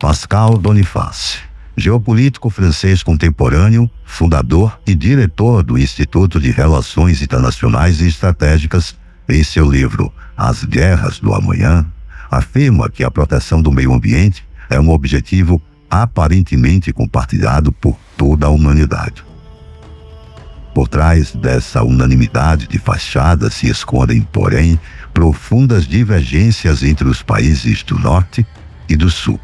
Pascal Boniface, geopolítico francês contemporâneo, fundador e diretor do Instituto de Relações Internacionais e Estratégicas, em seu livro As Guerras do Amanhã, afirma que a proteção do meio ambiente é um objetivo aparentemente compartilhado por toda a humanidade. Por trás dessa unanimidade de fachada se escondem, porém, profundas divergências entre os países do Norte e do Sul.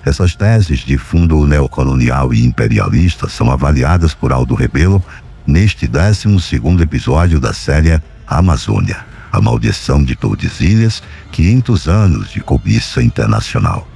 Essas teses de fundo neocolonial e imperialista são avaliadas por Aldo Rebelo neste 12º episódio da série Amazônia, a maldição de Tordesilhas, 500 anos de cobiça internacional.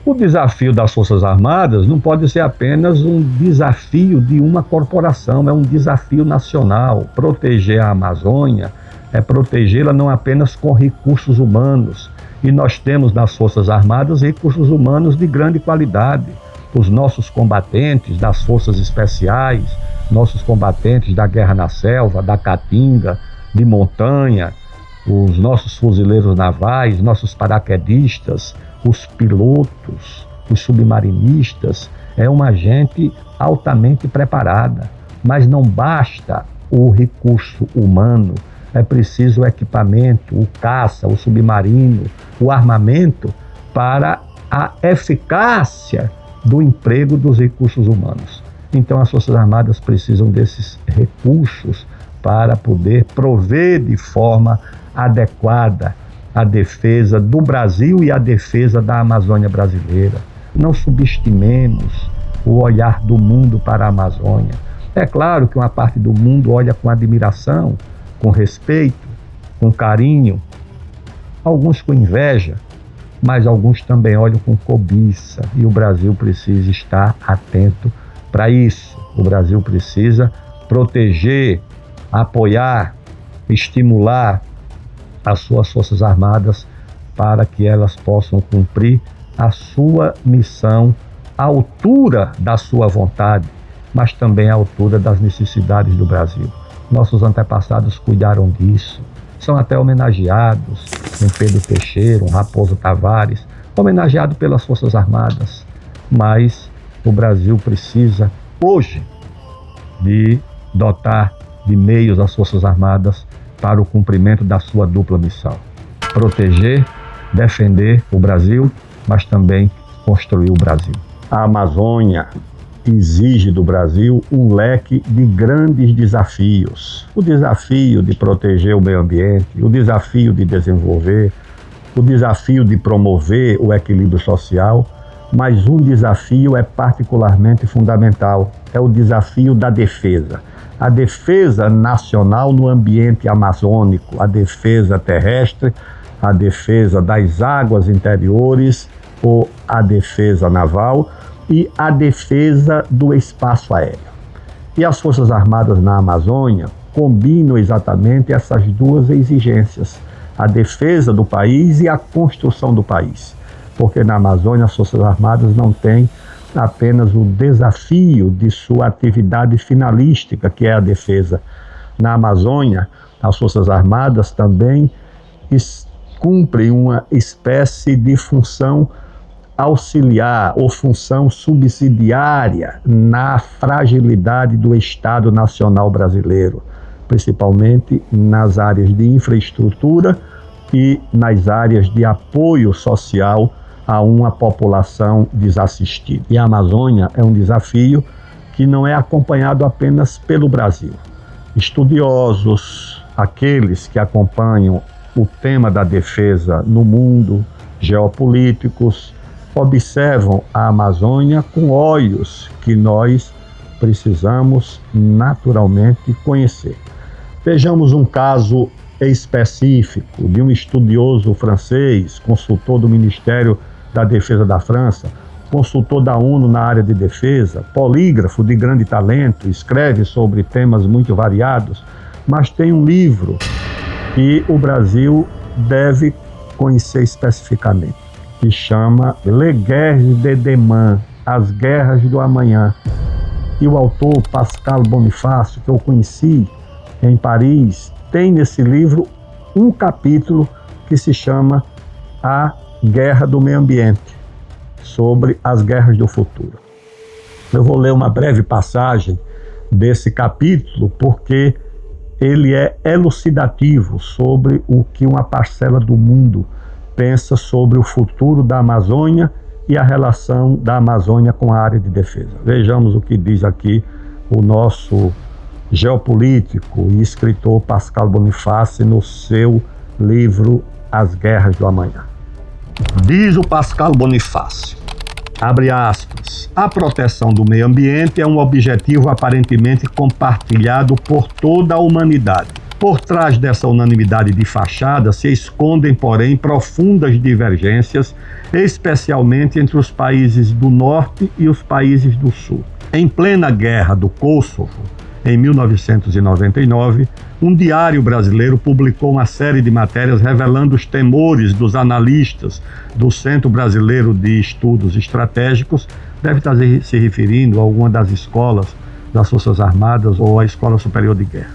O desafio das Forças Armadas não pode ser apenas um desafio de uma corporação, é um desafio nacional. Proteger a Amazônia é protegê-la não apenas com recursos humanos. E nós temos nas Forças Armadas recursos humanos de grande qualidade. Os nossos combatentes das Forças Especiais, nossos combatentes da Guerra na Selva, da Caatinga, de montanha, os nossos fuzileiros navais, nossos paraquedistas, os pilotos, os submarinistas, é uma gente altamente preparada. Mas não basta o recurso humano, é preciso o equipamento, o caça, o submarino, o armamento para a eficácia do emprego dos recursos humanos. Então as Forças Armadas precisam desses recursos para poder prover de forma adequada a defesa do Brasil e a defesa da Amazônia brasileira. Não subestimemos o olhar do mundo para a Amazônia. É claro que uma parte do mundo olha com admiração, com respeito, com carinho, alguns com inveja, mas alguns também olham com cobiça, e o Brasil precisa estar atento para isso. O Brasil precisa proteger, apoiar, estimular as suas Forças Armadas para que elas possam cumprir a sua missão à altura da sua vontade, mas também à altura das necessidades do Brasil. Nossos antepassados cuidaram disso, são até homenageados, um Pedro Teixeira, um Raposo Tavares, homenageado pelas Forças Armadas, mas o Brasil precisa hoje de dotar de meios as Forças Armadas para o cumprimento da sua dupla missão: proteger, defender o Brasil, mas também construir o Brasil. A Amazônia exige do Brasil um leque de grandes desafios. O desafio de proteger o meio ambiente, o desafio de desenvolver, o desafio de promover o equilíbrio social, mas um desafio é particularmente fundamental, é o desafio da defesa. A defesa nacional no ambiente amazônico, a defesa terrestre, a defesa das águas interiores ou a defesa naval e a defesa do espaço aéreo. E as Forças Armadas na Amazônia combinam exatamente essas duas exigências, a defesa do país e a construção do país. Porque na Amazônia as Forças Armadas não têm apenas o desafio de sua atividade finalística, que é a defesa. Na Amazônia, as Forças Armadas também cumprem uma espécie de função auxiliar ou função subsidiária na fragilidade do Estado Nacional brasileiro, principalmente nas áreas de infraestrutura e nas áreas de apoio social a uma população desassistida. E a Amazônia é um desafio que não é acompanhado apenas pelo Brasil. Estudiosos, aqueles que acompanham o tema da defesa no mundo, geopolíticos, observam a Amazônia com olhos que nós precisamos naturalmente conhecer. Vejamos um caso específico de um estudioso francês, consultor do Ministério da Defesa da França, consultor da ONU na área de defesa, polígrafo de grande talento, escreve sobre temas muito variados, mas tem um livro que o Brasil deve conhecer especificamente, que chama Les Guerres de Demain, As Guerras do Amanhã. E o autor Pascal Boniface, que eu conheci em Paris, tem nesse livro um capítulo que se chama A Guerra do Meio Ambiente, sobre as guerras do futuro. Eu vou ler uma breve passagem desse capítulo porque ele é elucidativo sobre o que uma parcela do mundo pensa sobre o futuro da Amazônia e a relação da Amazônia com a área de defesa. Vejamos o que diz aqui o nosso geopolítico e escritor Pascal Boniface no seu livro As Guerras do Amanhã. Diz o Pascal Boniface, abre aspas, a proteção do meio ambiente é um objetivo aparentemente compartilhado por toda a humanidade. Por trás dessa unanimidade de fachada se escondem, porém, profundas divergências, especialmente entre os países do Norte e os países do Sul. Em plena guerra do Kosovo, em 1999, um diário brasileiro publicou uma série de matérias revelando os temores dos analistas do Centro Brasileiro de Estudos Estratégicos, deve estar se referindo a alguma das escolas das Forças Armadas ou à Escola Superior de Guerra.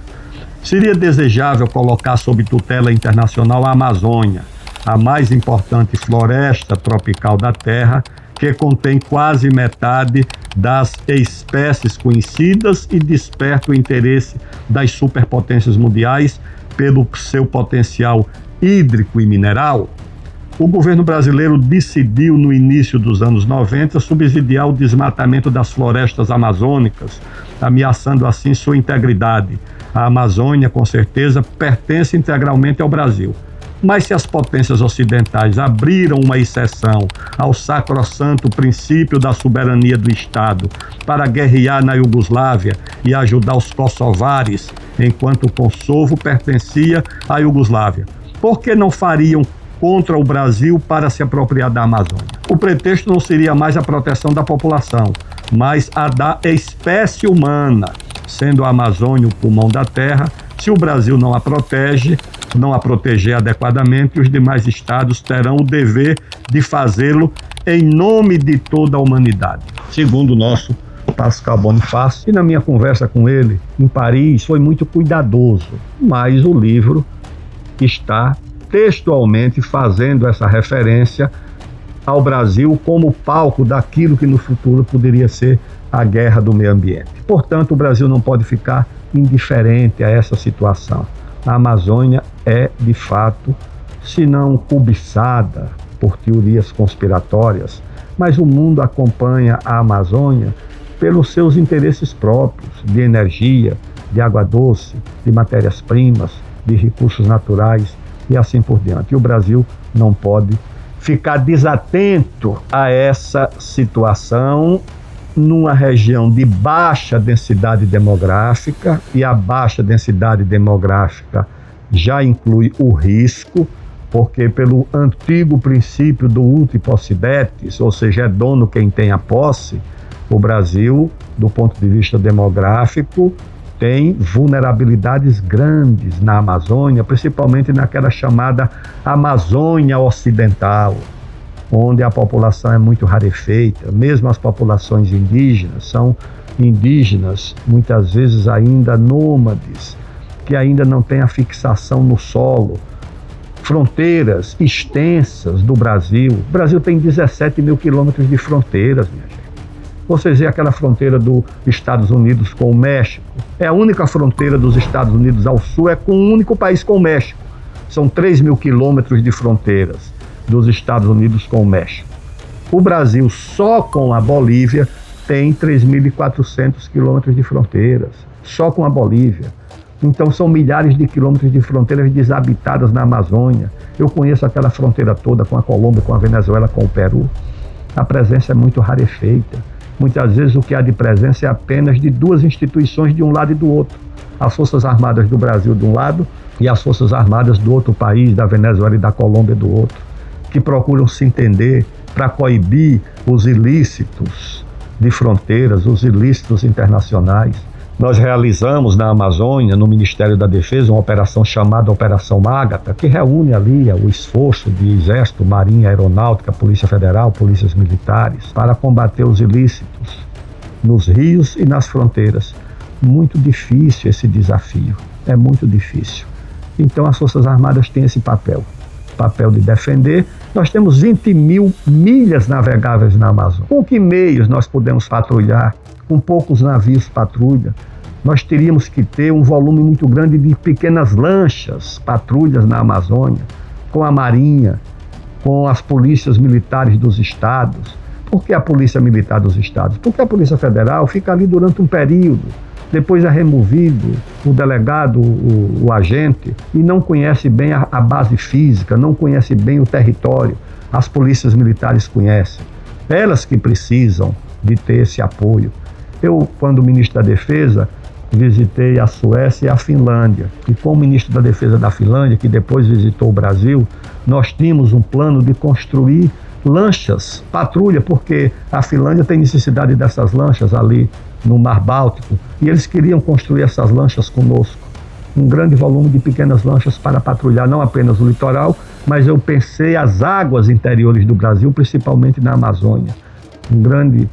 Seria desejável colocar sob tutela internacional a Amazônia, a mais importante floresta tropical da Terra, que contém quase metade das espécies conhecidas e desperta o interesse das superpotências mundiais pelo seu potencial hídrico e mineral. O governo brasileiro decidiu, no início dos anos 90, subsidiar o desmatamento das florestas amazônicas, ameaçando assim sua integridade. A Amazônia, com certeza, pertence integralmente ao Brasil. Mas se as potências ocidentais abriram uma exceção ao sacrossanto princípio da soberania do Estado para guerrear na Iugoslávia e ajudar os kosovares, enquanto o Kosovo pertencia à Iugoslávia, por que não fariam contra o Brasil para se apropriar da Amazônia? O pretexto não seria mais a proteção da população, mas a da espécie humana, sendo a Amazônia o pulmão da terra. Se o Brasil não a proteger adequadamente, os demais estados terão o dever de fazê-lo em nome de toda a humanidade. Segundo o nosso Pascal Boniface, e na minha conversa com ele em Paris foi muito cuidadoso, mas o livro está textualmente fazendo essa referência ao Brasil como palco daquilo que no futuro poderia ser a guerra do meio ambiente. Portanto, o Brasil não pode ficar indiferente a essa situação. A Amazônia é, de fato, se não cobiçada por teorias conspiratórias, mas o mundo acompanha a Amazônia pelos seus interesses próprios de energia, de água doce, de matérias-primas, de recursos naturais e assim por diante. E o Brasil não pode ficar desatento a essa situação numa região de baixa densidade demográfica, e a baixa densidade demográfica já inclui o risco, porque pelo antigo princípio do uti possidetis, ou seja, é dono quem tem a posse, o Brasil, do ponto de vista demográfico, tem vulnerabilidades grandes na Amazônia, principalmente naquela chamada Amazônia Ocidental, onde a população é muito rarefeita. Mesmo as populações indígenas são indígenas, muitas vezes ainda nômades, que ainda não têm a fixação no solo. Fronteiras extensas do Brasil. O Brasil tem 17 mil quilômetros de fronteiras, minha gente. Vocês veem aquela fronteira dos Estados Unidos com o México. É a única fronteira dos Estados Unidos ao sul, é com um único país, com o México. São 3 mil quilômetros de fronteiras dos Estados Unidos com o México. O Brasil, só com a Bolívia, tem 3.400 quilômetros de fronteiras, só com a Bolívia. Então são milhares de quilômetros de fronteiras desabitadas na Amazônia. Eu conheço aquela fronteira toda com a Colômbia, com a Venezuela, com o Peru. A presença é muito rarefeita. Muitas vezes o que há de presença é apenas de duas instituições de um lado e do outro. As Forças Armadas do Brasil de um lado e as Forças Armadas do outro país, da Venezuela e da Colômbia do outro, que procuram se entender para coibir os ilícitos de fronteiras, os ilícitos internacionais. Nós realizamos na Amazônia, no Ministério da Defesa, uma operação chamada Operação Ágata, que reúne ali o esforço de Exército, Marinha, Aeronáutica, Polícia Federal, polícias militares, para combater os ilícitos nos rios e nas fronteiras. Muito difícil esse desafio, é muito difícil. Então as Forças Armadas têm esse papel de defender. Nós temos 20 mil milhas navegáveis na Amazônia. Com que meios nós podemos patrulhar? Com poucos navios patrulha. Nós teríamos que ter um volume muito grande de pequenas lanchas, patrulhas na Amazônia, com a Marinha, com as polícias militares dos estados. Por que a Polícia Militar dos estados? Porque a Polícia Federal fica ali durante um período, depois é removido o delegado, o agente, e não conhece bem a base física, não conhece bem o território. As polícias militares conhecem. Elas que precisam de ter esse apoio. Eu, quando ministro da Defesa, visitei a Suécia e a Finlândia. E como ministro da Defesa da Finlândia, que depois visitou o Brasil, nós tínhamos um plano de construir lanchas, patrulha, porque a Finlândia tem necessidade dessas lanchas ali no Mar Báltico, e eles queriam construir essas lanchas conosco. Um grande volume de pequenas lanchas para patrulhar não apenas o litoral, mas eu pensei as águas interiores do Brasil, principalmente na Amazônia. Um grande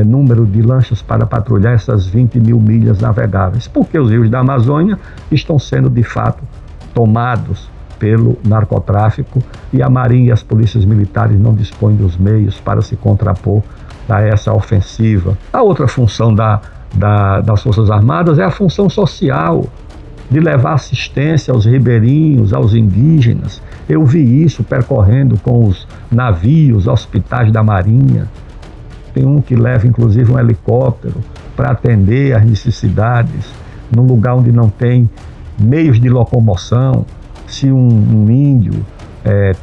número de lanchas para patrulhar essas 20 mil milhas navegáveis, porque os rios da Amazônia estão sendo, de fato, tomados pelo narcotráfico e a Marinha e as polícias militares não dispõem dos meios para se contrapor a essa ofensiva. A outra função das Forças Armadas é a função social, de levar assistência aos ribeirinhos, aos indígenas. Eu vi isso percorrendo com os navios, hospitais da Marinha. Tem um que leva, inclusive, um helicóptero para atender às necessidades num lugar onde não tem meios de locomoção. Se um índio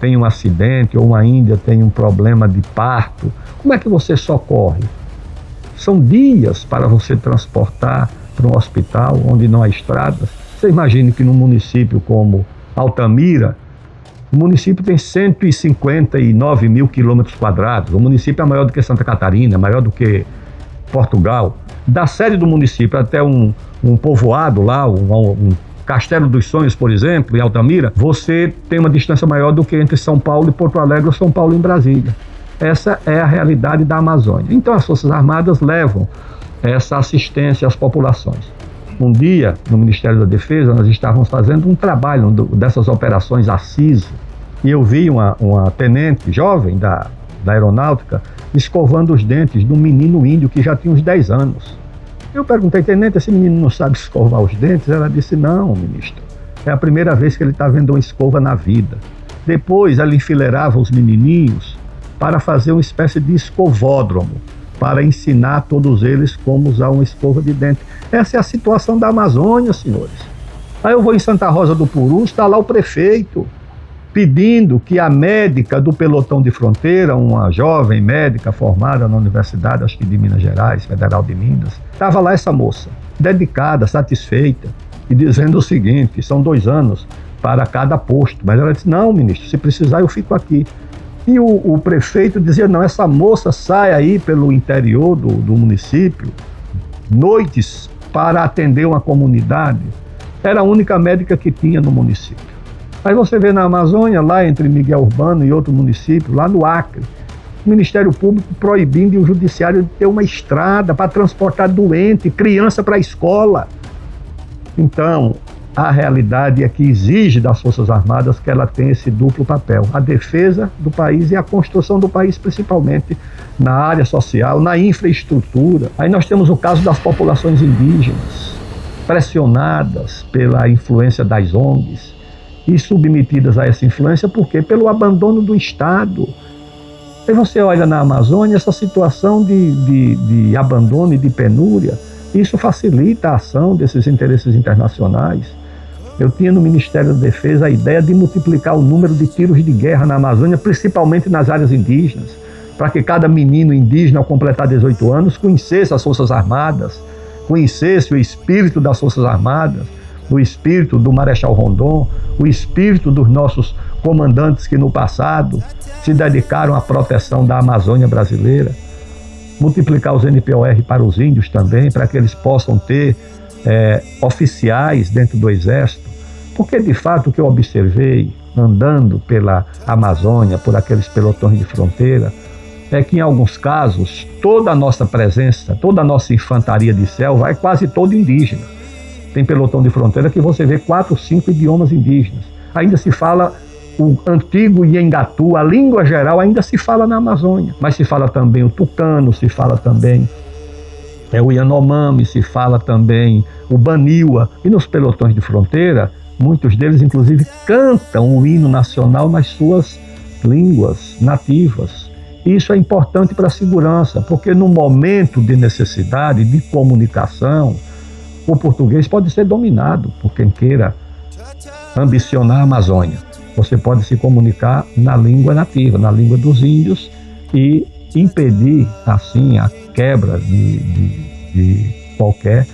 tem um acidente ou uma índia tem um problema de parto, como é que você socorre? São dias para você transportar para um hospital onde não há estradas. Você imagine que num município como Altamira, o município tem 159 mil quilômetros quadrados. O município é maior do que Santa Catarina, maior do que Portugal. Da sede do município até um povoado lá, um Castelo dos Sonhos, por exemplo, em Altamira, você tem uma distância maior do que entre São Paulo e Porto Alegre ou São Paulo e Brasília. Essa é a realidade da Amazônia. Então as Forças Armadas levam essa assistência às populações. Um dia, no Ministério da Defesa, nós estávamos fazendo um trabalho dessas operações ACISO, e eu vi uma tenente jovem da aeronáutica escovando os dentes de um menino índio que já tinha uns 10 anos. Eu perguntei, tenente, esse menino não sabe escovar os dentes? Ela disse, não, ministro, é a primeira vez que ele está vendo uma escova na vida. Depois ela enfileirava os menininhos para fazer uma espécie de escovódromo, para ensinar a todos eles como usar uma escova de dente. Essa é a situação da Amazônia, senhores. Aí eu vou em Santa Rosa do Puru, está lá o prefeito pedindo que a médica do pelotão de fronteira, uma jovem médica formada na Universidade, acho que de Minas Gerais, Federal de Minas, estava lá essa moça, dedicada, satisfeita, e dizendo o seguinte, são 2 anos para cada posto. Mas ela disse, não, ministro, se precisar eu fico aqui. E o prefeito dizia, não, essa moça sai aí pelo interior do município, noites, para atender uma comunidade. Era a única médica que tinha no município. Aí você vê na Amazônia, lá entre Miguel Urbano e outro município, lá no Acre, o Ministério Público proibindo e o Judiciário de ter uma estrada para transportar doente, criança para a escola. Então, a realidade é que exige das Forças Armadas que ela tenha esse duplo papel, a defesa do país e a construção do país, principalmente na área social, na infraestrutura. Aí nós temos o caso das populações indígenas, pressionadas pela influência das ONGs e submetidas a essa influência, por quê? Pelo abandono do Estado. Aí você olha na Amazônia essa situação de abandono e de penúria, isso facilita a ação desses interesses internacionais. Eu tinha no Ministério da Defesa a ideia de multiplicar o número de tiros de guerra na Amazônia, principalmente nas áreas indígenas, para que cada menino indígena, ao completar 18 anos, conhecesse as Forças Armadas, conhecesse o espírito das Forças Armadas, o espírito do Marechal Rondon, o espírito dos nossos comandantes que no passado se dedicaram à proteção da Amazônia brasileira. Multiplicar os NPOR para os índios também, para que eles possam ter oficiais dentro do Exército. Porque, de fato, o que eu observei andando pela Amazônia, por aqueles pelotões de fronteira, é que, em alguns casos, toda a nossa presença, toda a nossa infantaria de selva é quase toda indígena. Tem pelotão de fronteira que você vê 4, 5 idiomas indígenas. Ainda se fala o antigo Iengatu, a língua geral ainda se fala na Amazônia, mas se fala também o tucano, se fala também o Yanomami, se fala também o Baniwa. E nos pelotões de fronteira, muitos deles inclusive cantam o hino nacional nas suas línguas nativas. Isso é importante para a segurança, porque no momento de necessidade de comunicação, o português pode ser dominado por quem queira ambicionar a Amazônia. Você pode se comunicar na língua nativa, na língua dos índios, e impedir, assim, a quebra de qualquer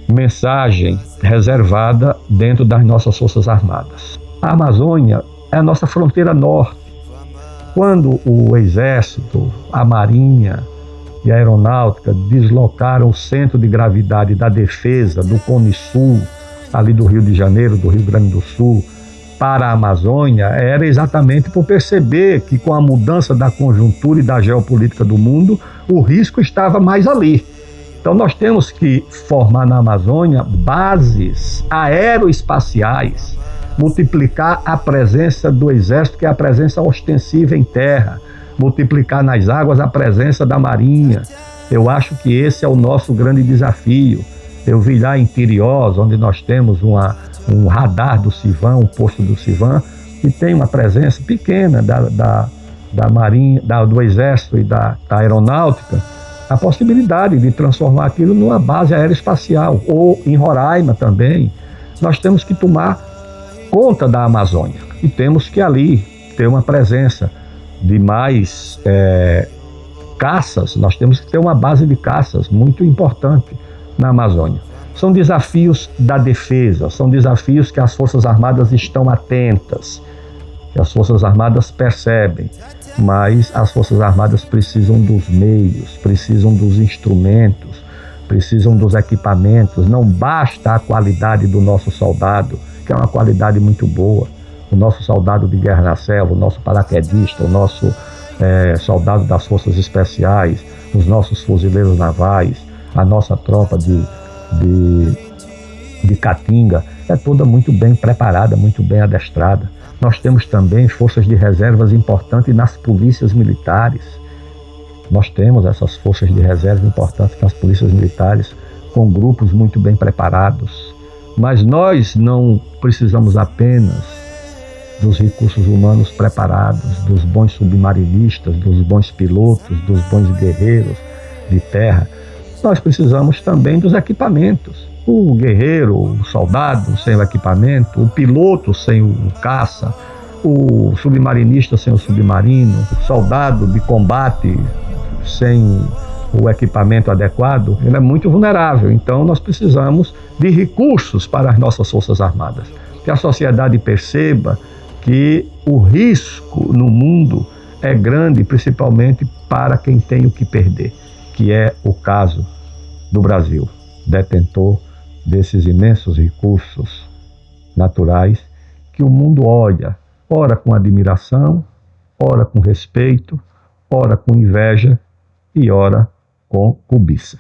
mensagem reservada dentro das nossas Forças Armadas. A Amazônia é a nossa fronteira norte. Quando o Exército, a Marinha e a Aeronáutica deslocaram o centro de gravidade da defesa do Cone Sul, ali do Rio de Janeiro, do Rio Grande do Sul, para a Amazônia, era exatamente por perceber que com a mudança da conjuntura e da geopolítica do mundo, o risco estava mais ali. Então nós temos que formar na Amazônia bases aeroespaciais, multiplicar a presença do Exército, que é a presença ostensiva em terra, multiplicar nas águas a presença da Marinha. Eu acho que esse é o nosso grande desafio. Eu vi lá em Tiriós, onde nós temos um radar do Civan, um posto do Civan, que tem uma presença pequena da Marinha, do Exército e da Aeronáutica, a possibilidade de transformar aquilo numa base aeroespacial. Ou em Roraima também. Nós temos que tomar conta da Amazônia e temos que ali ter uma presença de mais caças. Nós temos que ter uma base de caças muito importante na Amazônia. São desafios da defesa, são desafios que as Forças Armadas estão atentas, que as Forças Armadas percebem, mas as Forças Armadas precisam dos meios, precisam dos instrumentos, precisam dos equipamentos. Não basta a qualidade do nosso soldado, que é uma qualidade muito boa. O nosso soldado de guerra na selva, o nosso paraquedista, o nosso soldado das Forças Especiais, os nossos fuzileiros navais, a nossa tropa de Caatinga, é toda muito bem preparada, muito bem adestrada. Nós temos também forças de reservas importantes nas polícias militares. Nós temos essas forças de reserva importantes nas polícias militares, com grupos muito bem preparados. Mas nós não precisamos apenas dos recursos humanos preparados, dos bons submarinistas, dos bons pilotos, dos bons guerreiros de terra. Nós precisamos também dos equipamentos. O guerreiro, o soldado sem o equipamento, o piloto sem o caça, o submarinista sem o submarino, o soldado de combate sem o equipamento adequado, ele é muito vulnerável. Então nós precisamos de recursos para as nossas Forças Armadas. Que a sociedade perceba que o risco no mundo é grande, principalmente para quem tem o que perder, que é o caso do Brasil, detentor desses imensos recursos naturais que o mundo olha, ora com admiração, ora com respeito, ora com inveja e ora com cobiça.